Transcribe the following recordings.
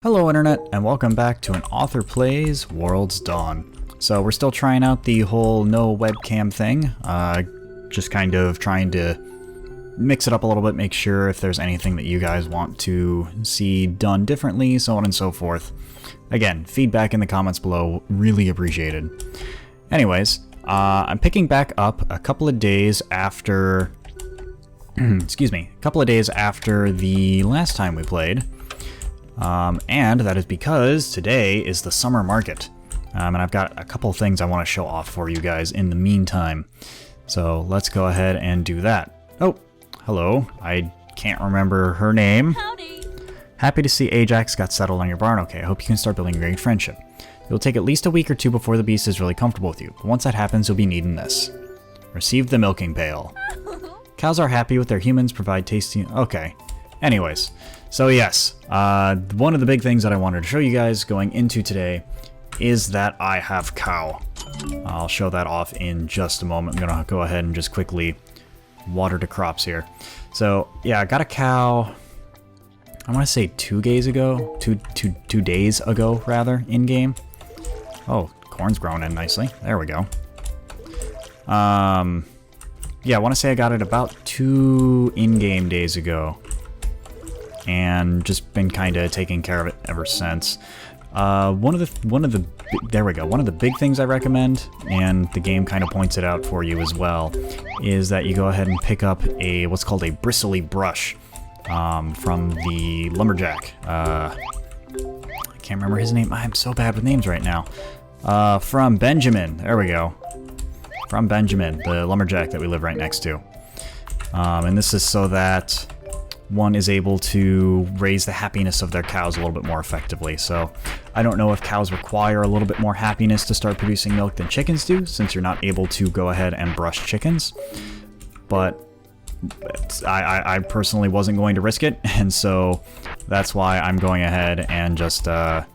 Hello Internet, and welcome back to AnAuthorPlays World's Dawn. So we're still trying out the whole no webcam thing, just kind of trying to mix it up a little bit, make sure if there's anything that you guys want to see done differently, so on and so forth. Again, feedback in the comments below, really appreciated. Anyways, I'm picking back up a couple of days after, excuse me, a couple of days after the last time we played. And that is because today is the summer market. And I've got a couple of things I want to show off for you guys in the meantime. So let's go ahead and do that. Oh, hello. I can't remember her name. Howdy. Happy to see Ajax got settled on your barn. Okay, I hope you can start building a great friendship. It'll take at least a week or two before the beast is really comfortable with you. But once that happens, you'll be needing this. Receive the milking pail. Cows are happy with their humans, provide tasty... Okay. Anyways. So yes, one of the big things that I wanted to show you guys going into today is that I have cow. I'll show that off in just a moment. I'm gonna go ahead and just quickly water the crops here. So yeah, I got a cow, I want to say 2 days ago, two days ago rather, in game. Oh, corn's growing in nicely. There we go. Yeah, I want to say I got it about 2 in-game days ago. And just been kind of taking care of it ever since. One of the big things I recommend, and the game kind of points it out for you as well, is that you go ahead and pick up a what's called a bristly brush from the lumberjack. I can't remember his name. I'm so bad with names right now. From Benjamin. There we go. From Benjamin, the lumberjack that we live right next to. And this is so that one is able to raise the happiness of their cows a little bit more effectively. So I don't know if cows require a little bit more happiness to start producing milk than chickens do, since you're not able to go ahead and brush chickens. But I personally wasn't going to risk it, and so that's why I'm going ahead and just I'm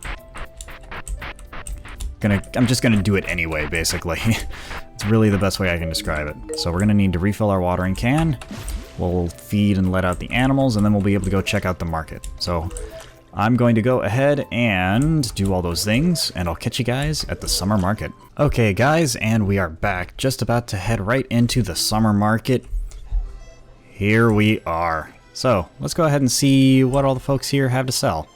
just gonna do it anyway, basically. It's really the best way I can describe it. So we're gonna need to refill our watering can. We'll feed and let out the animals, and then we'll be able to go check out the market. So I'm going to go ahead and do all those things, and I'll catch you guys at the summer market. Okay guys, and we are back. Just about to head right into the summer market. Here we are. So let's go ahead and see what all the folks here have to sell.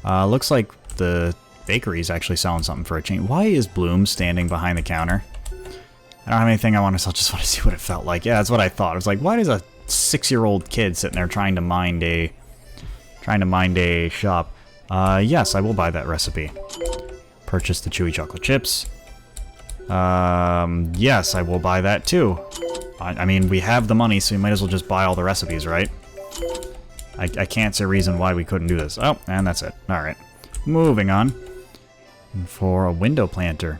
Looks like the bakery is actually selling something for a change. Why is Bloom standing behind the counter? I don't have anything I want to sell, just want to see what it felt like. Yeah, that's what I thought. I was like, why does a 6-year-old kid sitting there trying to mind a shop? Yes, I will buy that recipe. Purchase the chewy chocolate chips. Yes, I will buy that too. I mean, we have the money, so we might as well just buy all the recipes, right? I can't see a reason why we couldn't do this. Oh, and that's it. Alright. Moving on. For a window planter.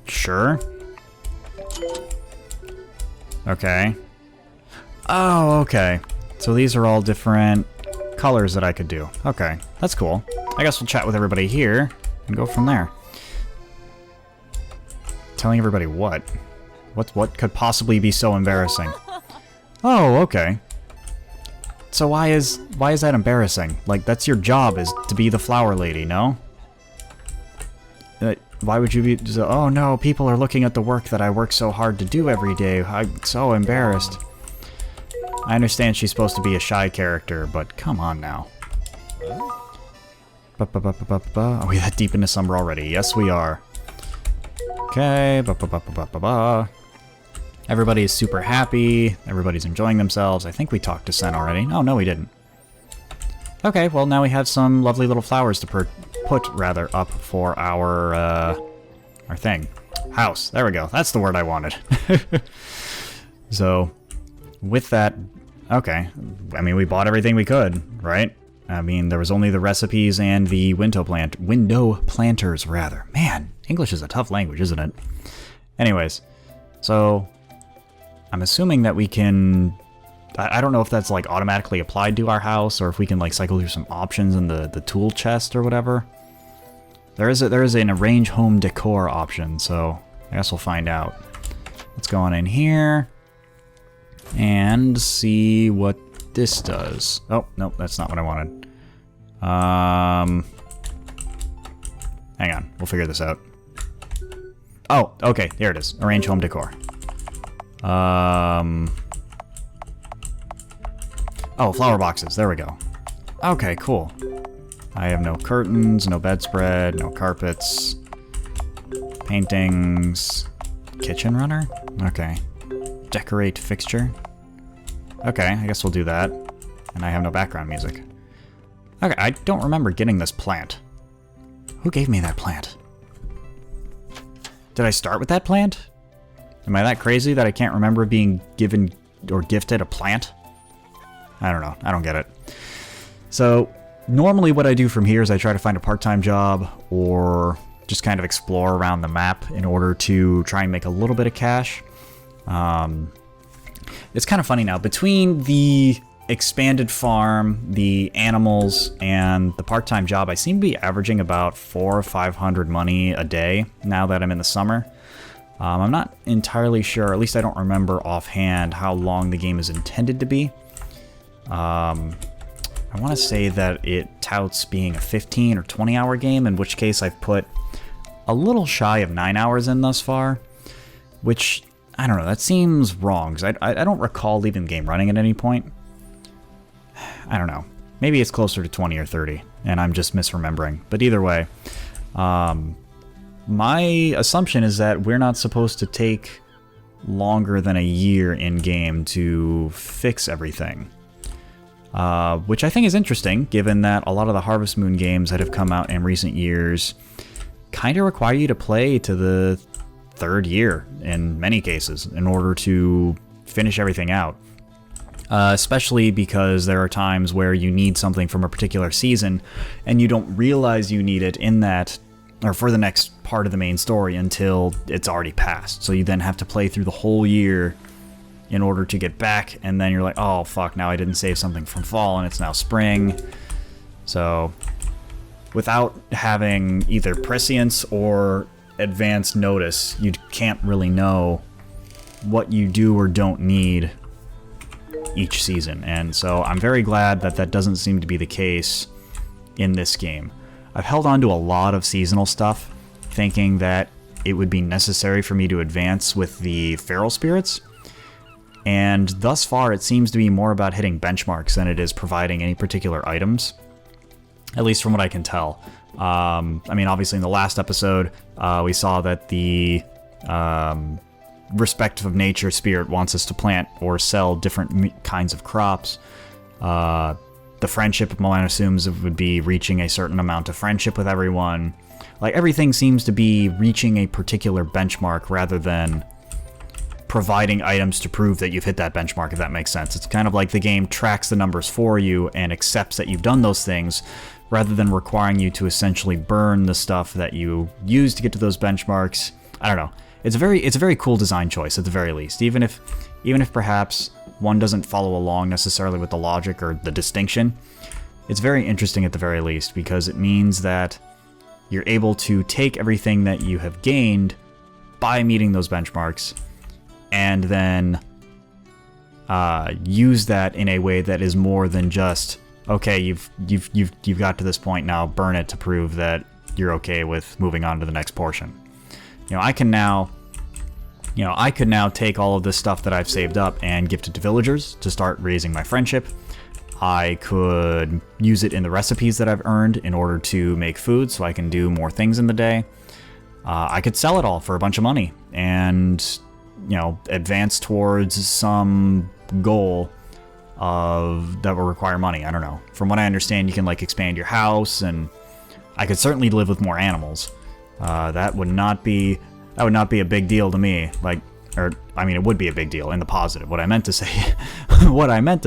Sure. Okay. Oh, okay. So these are all different colors that I could do. Okay, that's cool. I guess we'll chat with everybody here and go from there. Telling everybody what? What could possibly be so embarrassing? Oh, okay. So why is that embarrassing? Like, that's your job, is to be the flower lady, no? Why would you be... Oh no, people are looking at the work that I work so hard to do every day. I'm so embarrassed. I understand she's supposed to be a shy character, but come on now. Are we that deep into summer already? Yes, we are. Okay. Everybody is super happy. Everybody's enjoying themselves. I think we talked to Sen already. Oh, no, we didn't. Okay, well, now we have some lovely little flowers to put up for our thing. House. There we go. That's the word I wanted. So, with that, okay. I mean, we bought everything we could, right? I mean, there was only the recipes and the window planters, rather. Man, English is a tough language, isn't it? Anyways, so I'm assuming that we can... I don't know if that's like automatically applied to our house, or if we can like cycle through some options in the tool chest or whatever. There is an arrange home decor option, so I guess we'll find out. Let's go on in here and see what this does. Oh, nope, that's not what I wanted. Hang on, we'll figure this out. Oh, okay, here it is. Arrange home decor. Oh, flower boxes, there we go. Okay, cool. I have no curtains, no bedspread, no carpets, paintings, kitchen runner? Okay. Decorate fixture. Okay, I guess we'll do that. And I have no background music. Okay, I don't remember getting this plant. Who gave me that plant? Did I start with that plant? Am I that crazy that I can't remember being given or gifted a plant? I don't know. I don't get it. So, normally what I do from here is I try to find a part-time job or just kind of explore around the map in order to try and make a little bit of cash. It's kind of funny now. Between the expanded farm, the animals, and the part-time job, I seem to be averaging about 400 or 500 money a day now that I'm in the summer. I'm not entirely sure, at least I don't remember offhand, how long the game is intended to be. I want to say that it touts being a 15 or 20 hour game, in which case I've put a little shy of 9 hours in thus far, which, I don't know, that seems wrong, because I don't recall leaving the game running at any point. I don't know. Maybe it's closer to 20 or 30, and I'm just misremembering. But either way, my assumption is that we're not supposed to take longer than a year in-game to fix everything. Which I think is interesting, given that a lot of the Harvest Moon games that have come out in recent years kind of require you to play to the third year, in many cases, in order to finish everything out. Especially because there are times where you need something from a particular season, and you don't realize you need it in that, or for the next part of the main story until it's already passed. So you then have to play through the whole year in order to get back, and then you're like, oh fuck, now I didn't save something from fall and it's now spring. So without having either prescience or advance notice, you can't really know what you do or don't need each season. And so I'm very glad that that doesn't seem to be the case in this game. I've held on to a lot of seasonal stuff, thinking that it would be necessary for me to advance with the feral spirits. And thus far, it seems to be more about hitting benchmarks than it is providing any particular items, at least from what I can tell. I mean, obviously in the last episode, we saw that the respect of nature spirit wants us to plant or sell different kinds of crops. The friendship, one assumes, it would be reaching a certain amount of friendship with everyone. Like, everything seems to be reaching a particular benchmark rather than providing items to prove that you've hit that benchmark, if that makes sense. It's kind of like the game tracks the numbers for you and accepts that you've done those things, rather than requiring you to essentially burn the stuff that you use to get to those benchmarks. I don't know. It's a very cool design choice at the very least, even if perhaps one doesn't follow along necessarily with the logic or the distinction. It's very interesting at the very least, because it means that you're able to take everything that you have gained by meeting those benchmarks and then use that in a way that is more than just, okay, you've got to this point, now burn it to prove that you're okay with moving on to the next portion. I could now take all of this stuff that I've saved up and gift it to villagers to start raising my friendship. I could use it in the recipes that I've earned in order to make food so I can do more things in the day. I could sell it all for a bunch of money and, advance towards some goal that will require money. I don't know. From what I understand, you can expand your house, and I could certainly live with more animals. That would not be a big deal to me. It would be a big deal in the positive. What I meant to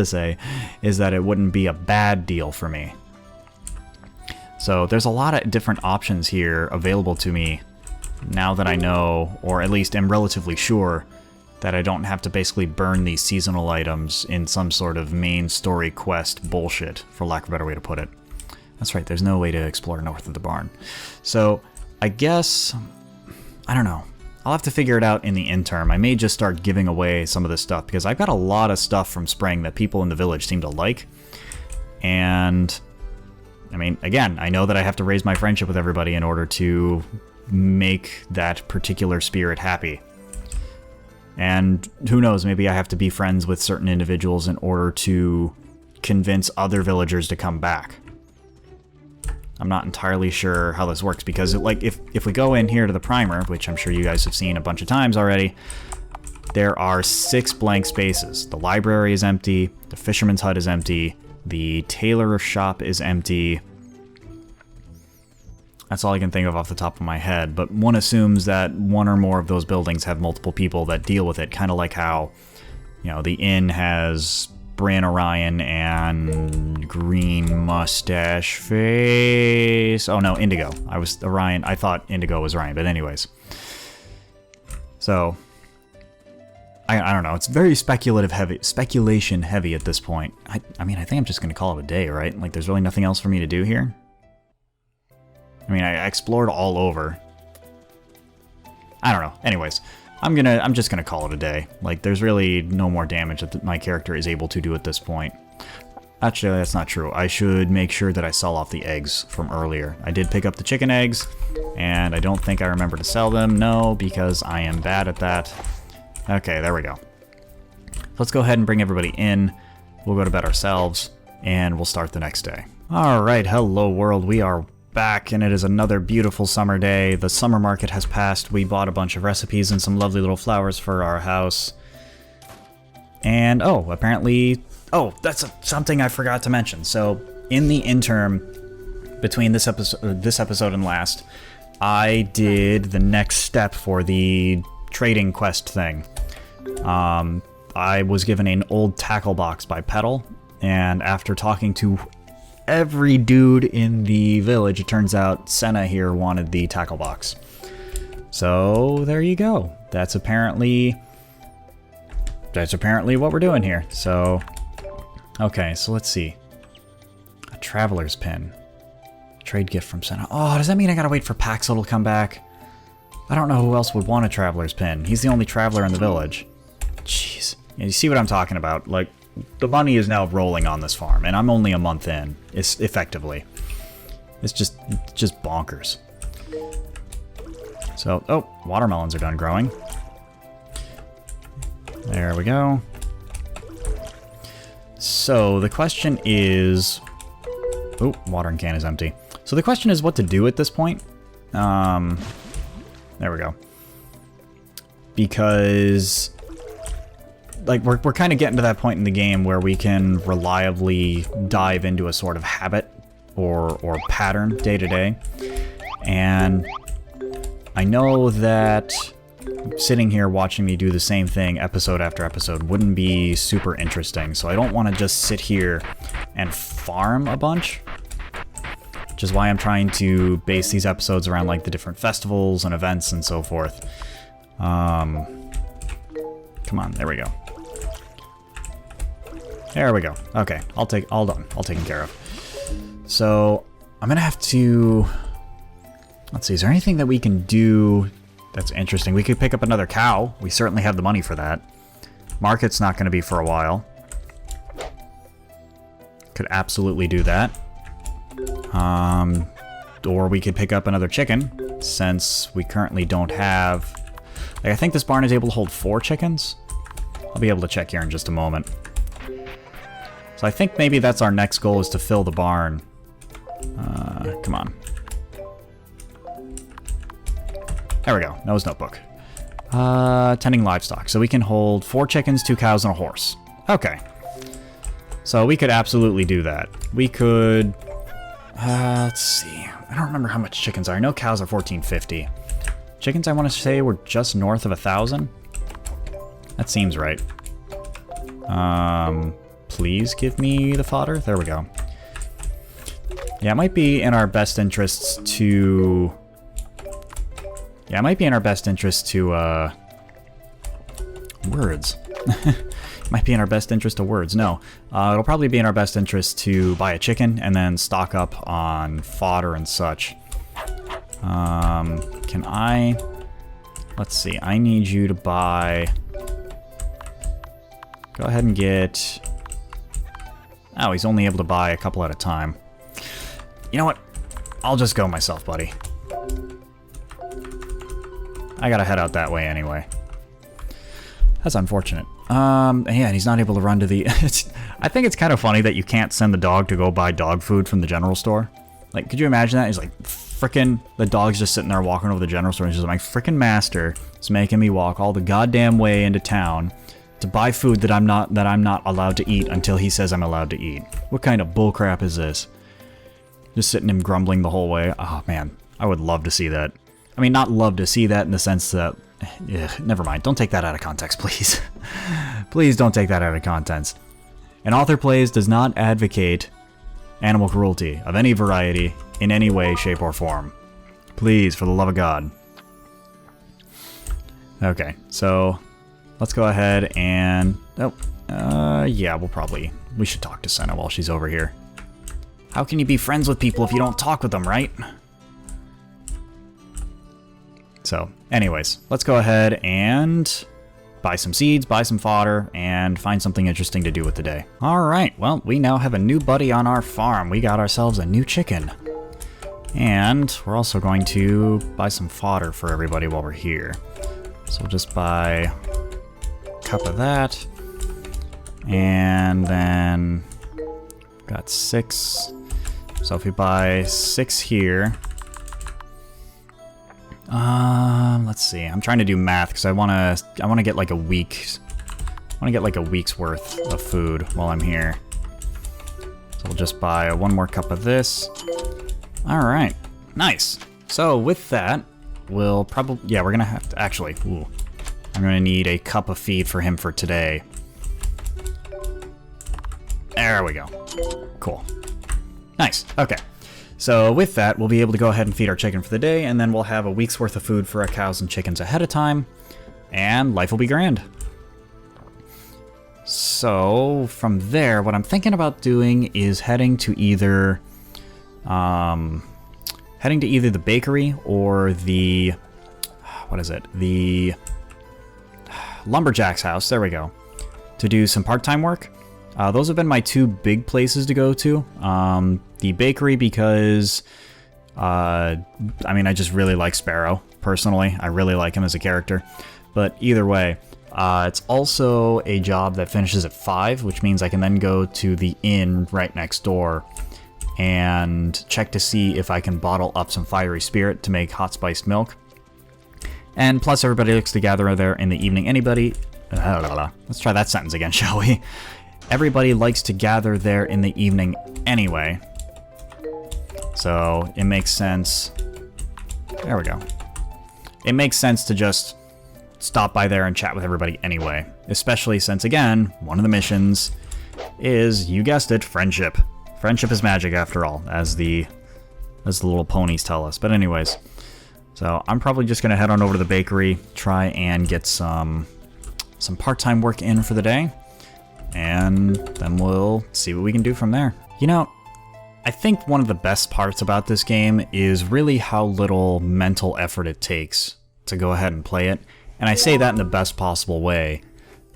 say is that it wouldn't be a bad deal for me. So there's a lot of different options here available to me now that I know, or at least am relatively sure, that I don't have to basically burn these seasonal items in some sort of main story quest bullshit, for lack of a better way to put it. That's right, there's no way to explore north of the barn. So I guess, I don't know. I'll have to figure it out in the interim. I may just start giving away some of this stuff, because I've got a lot of stuff from Spring that people in the village seem to like. And I mean, again, I know that I have to raise my friendship with everybody in order to make that particular spirit happy. And who knows, maybe I have to be friends with certain individuals in order to convince other villagers to come back. I'm not entirely sure how this works, because like if we go in here to the primer, which I'm sure you guys have seen a bunch of times already, there are 6 blank spaces. The library is empty, the fisherman's hut is empty, the tailor shop is empty. That's all I can think of off the top of my head, but one assumes that one or more of those buildings have multiple people that deal with it, kind of like how, you know, the inn has Bran Orion and Green Mustache Face. Oh no, Indigo. I was Orion. I thought Indigo was Orion, but anyways. So, I don't know. It's very speculation heavy at this point. I mean, I think I'm just going to call it a day, right? Like, there's really nothing else for me to do here. I mean, I explored all over. I don't know. Anyways, I'm just gonna call it a day. Like, there's really no more damage that my character is able to do at this point. Actually, that's not true. I should make sure that I sell off the eggs from earlier. I did pick up the chicken eggs, and I don't think I remember to sell them. No, because I am bad at that. Okay, there we go. Let's go ahead and bring everybody in. We'll go to bed ourselves, and we'll start the next day. Alright, hello world. We are back, and it is another beautiful summer day. The summer market has passed. We bought a bunch of recipes and some lovely little flowers for our house. And, oh, apparently... Oh, that's something I forgot to mention. So, in the interim between this episode and last, I did the next step for the trading quest thing. I was given an old tackle box by Petal, and after talking to every dude in the village, it turns out Senna here wanted the tackle box. So there you go. That's apparently what we're doing here. So, okay, so let's see. A traveler's pin. Trade gift from Senna. Oh, does that mean I gotta wait for Paxel to come back? I don't know who else would want a traveler's pin. He's the only traveler in the village. Jeez. Yeah, you see what I'm talking about? Like, the money is now rolling on this farm, and I'm only a month in. It's effectively. It's just bonkers. So, oh, watermelons are done growing. There we go. So, the question is... Oh, watering can is empty. So the question is what to do at this point. There we go. Because... like, we're kind of getting to that point in the game where we can reliably dive into a sort of habit or pattern day to day. And I know that sitting here watching me do the same thing episode after episode wouldn't be super interesting, so I don't want to just sit here and farm a bunch. Which is why I'm trying to base these episodes around, like, the different festivals and events and so forth. Come on, there we go. There we go. Okay, all taken care of. So, I'm gonna have to... Let's see, is there anything that we can do that's interesting? We could pick up another cow. We certainly have the money for that. Market's not gonna be for a while. Could absolutely do that. Or we could pick up another chicken, since we currently don't have... Like, I think this barn is able to hold 4 chickens. I'll be able to check here in just a moment. So I think maybe that's our next goal, is to fill the barn. Come on. There we go. Noah's notebook. Tending livestock. So we can hold 4 chickens, 2 cows, and a horse. Okay. So we could absolutely do that. We could... let's see. I don't remember how much chickens are. I know cows are 1450. Chickens, I want to say, were just north of 1,000. That seems right. Please give me the fodder. There we go. Yeah, it might be in our best interests to... Yeah, it might be in our best interest to, words. It might be in our best interest to words. No. It'll probably be in our best interest to buy a chicken and then stock up on fodder and such. Can I... Let's see. I need you to buy... Go ahead and get... Oh, he's only able to buy a couple at a time. You know what? I'll just go myself, buddy. I gotta head out that way anyway. That's unfortunate. Yeah, and he's not able to run to the... I think it's kind of funny that you can't send the dog to go buy dog food from the general store. Like, could you imagine that? He's like, frickin'... The dog's just sitting there walking over the general store, and he's just like, my frickin' master is making me walk all the goddamn way into town to buy food that I'm not allowed to eat until he says I'm allowed to eat. What kind of bullcrap is this? Just sitting him grumbling the whole way. Oh, man. I would love to see that. I mean, not love to see that in the sense that... never mind. Don't take that out of context, please. Please don't take that out of context. AnAuthorPlays does not advocate animal cruelty of any variety in any way, shape, or form. Please, for the love of God. Okay, so let's go ahead and... Oh, yeah, we should talk to Senna while she's over here. How can you be friends with people if you don't talk with them, right? So, anyways, let's go ahead and buy some seeds, buy some fodder, and find something interesting to do with the day. Alright, well, we now have a new buddy on our farm. We got ourselves a new chicken. And we're also going to buy some fodder for everybody while we're here. So we'll just buy a cup of that. And then got 6. So if we buy 6 here... let's see. I'm trying to do math because I want to get like a week's worth of food while I'm here. So we'll just buy one more cup of this. All right, nice. So with that, we'll probably we're gonna have to actually. Ooh, I'm gonna need a cup of feed for him for today. There we go. Cool. Nice. Okay. So with that, we'll be able to go ahead and feed our chicken for the day, and then we'll have a week's worth of food for our cows and chickens ahead of time, and life will be grand. So from there, what I'm thinking about doing is heading to either the bakery or the lumberjack's house. There we go. To do some part-time work. Those have been my 2 big places to go to. The bakery because, I just really like Sparrow, personally. I really like him as a character. But either way, it's also a job that finishes at 5, which means I can then go to the inn right next door and check to see if I can bottle up some fiery spirit to make hot spiced milk. And plus everybody likes to gather there in the evening. Let's try that sentence again, shall we? Everybody likes to gather there in the evening anyway. So it makes sense. There we go. It makes sense to just stop by there and chat with everybody anyway. Especially since, again, one of the missions is, you guessed it, friendship. Friendship is magic after all, as the little ponies tell us. But anyways, so I'm probably just going to head on over to the bakery, try and get some part-time work in for the day. And then we'll see what we can do from there. You know, I think one of the best parts about this game is really how little mental effort it takes to go ahead and play it. And I say that in the best possible way.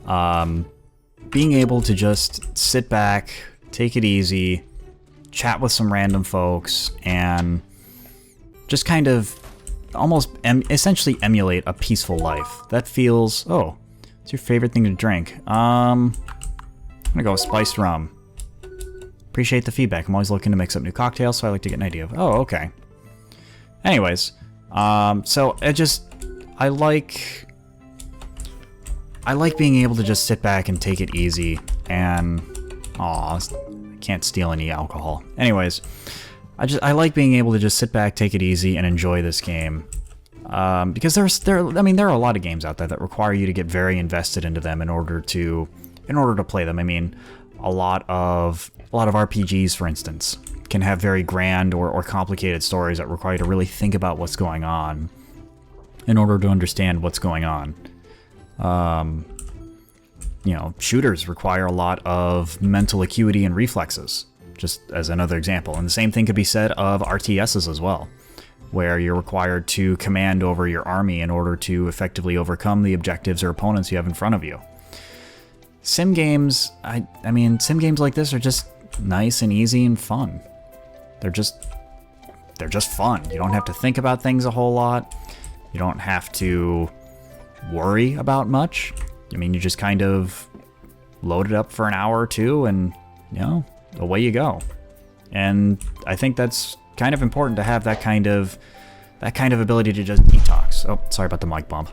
Being able to just sit back, take it easy, chat with some random folks, and just kind of almost essentially emulate a peaceful life. That feels... Oh, what's your favorite thing to drink? I'm gonna go with spiced rum. Appreciate the feedback. I'm always looking to mix up new cocktails, so I like to get an idea of... Oh, okay. Anyways, so I like being able to just sit back and take it easy, and... Aw, I can't steal any alcohol. Anyways, I like being able to just sit back, take it easy, and enjoy this game. Because there are a lot of games out there that require you to get very invested into them in order to play them. I mean, a lot of RPGs, for instance, can have very grand or complicated stories that require you to really think about what's going on in order to understand what's going on. You know, shooters require a lot of mental acuity and reflexes, just as another example. And the same thing could be said of RTSs as well, where you're required to command over your army in order to effectively overcome the objectives or opponents you have in front of you. Sim games, I mean, sim games like this are just nice and easy and fun. They're just they're just fun. You don't have to think about things a whole lot. You don't have to worry about much. I mean, you just kind of load it up for an hour or two and, you know, away you go. And I think that's kind of important to have that kind of ability to just detox. Oh, sorry about the mic bump.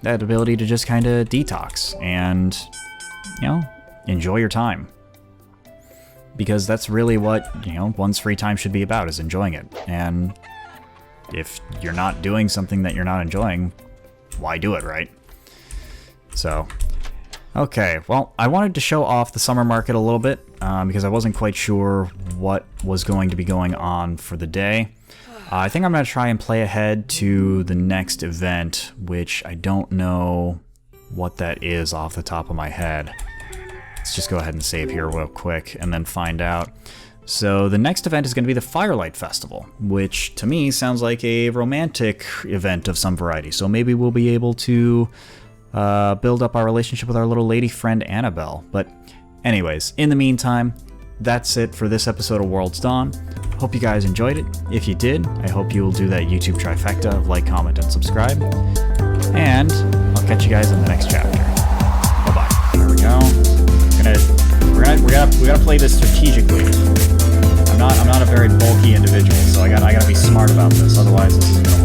That ability to just kind of detox and, you know, enjoy your time. Because that's really what, you know, one's free time should be about, is enjoying it. And if you're not doing something that you're not enjoying, why do it, right? So, okay, well, I wanted to show off the summer market a little bit because I wasn't quite sure what was going to be going on for the day. I think I'm going to try and play ahead to the next event, which I don't know what that is off the top of my head. Let's just go ahead and save here real quick and then find out. So the next event is going to be the Firelight Festival, which to me sounds like a romantic event of some variety. So maybe we'll be able to build up our relationship with our little lady friend Annabelle. But anyways, in the meantime, that's it for this episode of World's Dawn. Hope you guys enjoyed it. If you did, I hope you will do that YouTube trifecta of like, comment, and subscribe. And I'll catch you guys in the next chapter. Bye-bye. There we go. We gotta play this strategically. I'm not a very bulky individual, so I gotta be smart about this. Otherwise, this is gonna